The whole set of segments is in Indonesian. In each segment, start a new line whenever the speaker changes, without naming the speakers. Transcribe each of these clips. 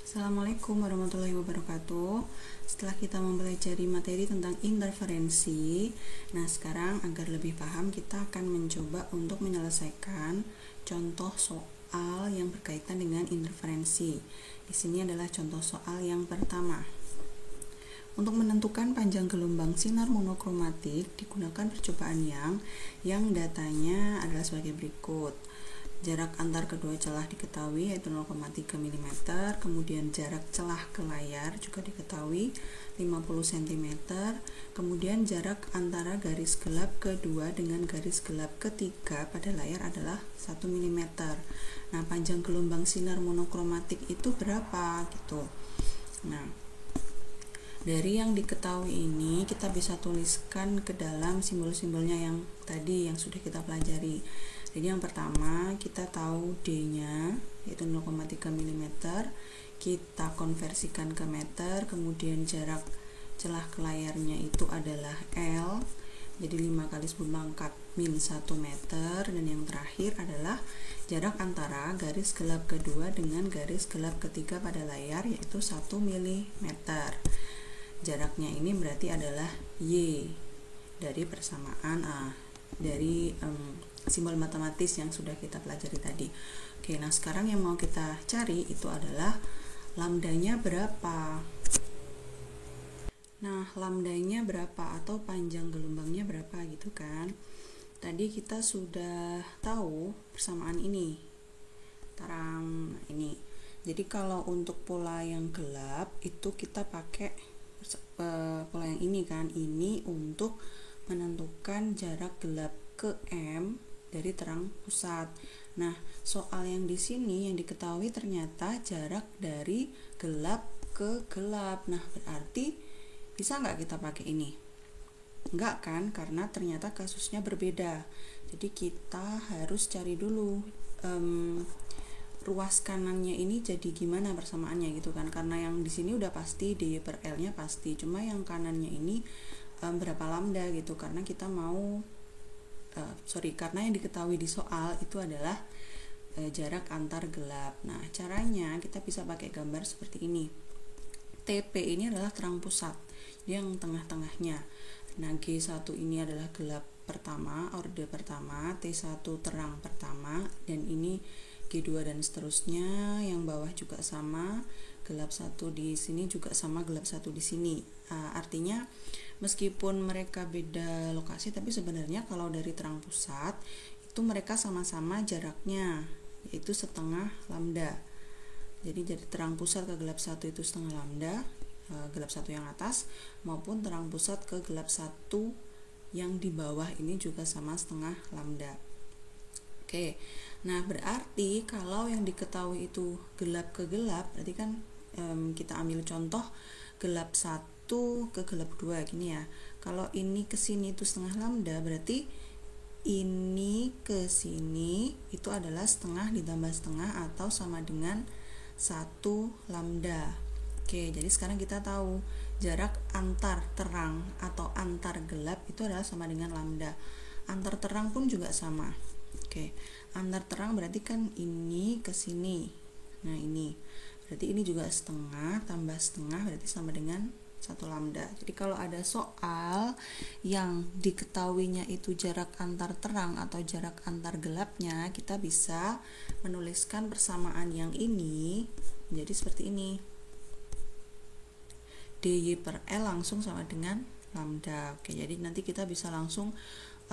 Assalamualaikum warahmatullahi wabarakatuh. Setelah kita mempelajari materi tentang interferensi, nah sekarang agar lebih paham kita akan mencoba untuk menyelesaikan contoh soal yang berkaitan dengan interferensi. Di sini adalah contoh soal yang pertama. Untuk menentukan panjang gelombang sinar monokromatik digunakan percobaan yang datanya adalah sebagai berikut. Jarak antar kedua celah diketahui yaitu 0,3 mm, kemudian jarak celah ke layar juga diketahui 50 cm, kemudian jarak antara garis gelap kedua dengan garis gelap ketiga pada layar adalah 1 mm. Nah, panjang gelombang sinar monokromatik itu berapa gitu. Nah, dari yang diketahui ini kita bisa tuliskan ke dalam simbol-simbolnya yang tadi yang sudah kita pelajari. Jadi yang pertama kita tahu D-nya yaitu 0,3 mm, kita konversikan ke meter, kemudian jarak celah ke layarnya itu adalah L, jadi 5 kali 10 pangkat min 1 meter, dan yang terakhir adalah jarak antara garis gelap kedua dengan garis gelap ketiga pada layar yaitu 1 mm. Jaraknya ini berarti adalah Y dari persamaan dari simbol matematis yang sudah kita pelajari tadi. Oke, nah sekarang yang mau kita cari itu adalah lambdanya berapa. Nah, lambdanya berapa atau panjang gelombangnya berapa gitu kan. Tadi kita sudah tahu persamaan ini. Tarang ini. Jadi kalau untuk pola yang gelap itu kita pakai pola yang ini kan. Ini untuk menentukan jarak gelap ke M dari terang pusat. Nah, soal yang di sini yang diketahui ternyata jarak dari gelap ke gelap. Nah, berarti bisa nggak kita pakai ini? Enggak kan, karena ternyata kasusnya berbeda. Jadi kita harus cari dulu ruas kanannya ini jadi gimana persamaannya gitu kan. Karena yang di sini udah pasti D per L-nya pasti. Cuma yang kanannya ini berapa lambda gitu, karena kita mau karena yang diketahui di soal itu adalah jarak antar gelap. Nah, caranya kita bisa pakai gambar seperti ini. TP ini adalah terang pusat yang tengah-tengahnya. Nah, G1 ini adalah gelap pertama, orde pertama, T1 terang pertama, dan ini G2 dan seterusnya. Yang bawah juga sama, gelap 1 di sini juga sama gelap 1 di sini. Artinya meskipun mereka beda lokasi, tapi sebenarnya kalau dari terang pusat itu mereka sama-sama jaraknya yaitu setengah lambda. Jadi dari terang pusat ke gelap 1 itu setengah lambda, gelap 1 yang atas, maupun terang pusat ke gelap 1 yang di bawah ini juga sama setengah lambda. Oke, nah berarti kalau yang diketahui itu gelap ke gelap, berarti kan kita ambil contoh gelap 1 ke gelap 2 gini ya. Kalau ini ke sini itu setengah lambda, berarti ini ke sini itu adalah setengah ditambah setengah atau sama dengan 1 lambda. Oke, jadi sekarang kita tahu jarak antar terang atau antar gelap itu adalah sama dengan lambda. Antar terang pun juga sama. Oke, antar terang berarti kan ini ke sini. Nah, ini. Berarti ini juga setengah tambah setengah berarti sama dengan 1 lambda. Jadi kalau ada soal yang diketahuinya itu jarak antar terang atau jarak antar gelapnya, kita bisa menuliskan persamaan yang ini menjadi seperti ini. DY per L langsung sama dengan lambda. Oke, jadi nanti kita bisa langsung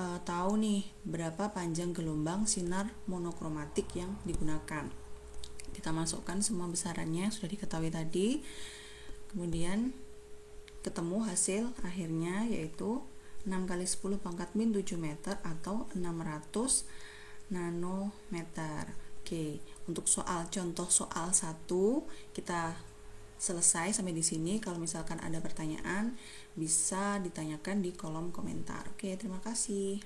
tahu nih berapa panjang gelombang sinar monokromatik yang digunakan. Kita masukkan semua besarannya yang sudah diketahui tadi. Kemudian ketemu hasil akhirnya yaitu 6 kali 10 pangkat min 7 meter atau 600 nanometer. Oke, untuk contoh soal 1 kita selesai sampai di sini. Kalau misalkan ada pertanyaan bisa ditanyakan di kolom komentar. Oke, terima kasih.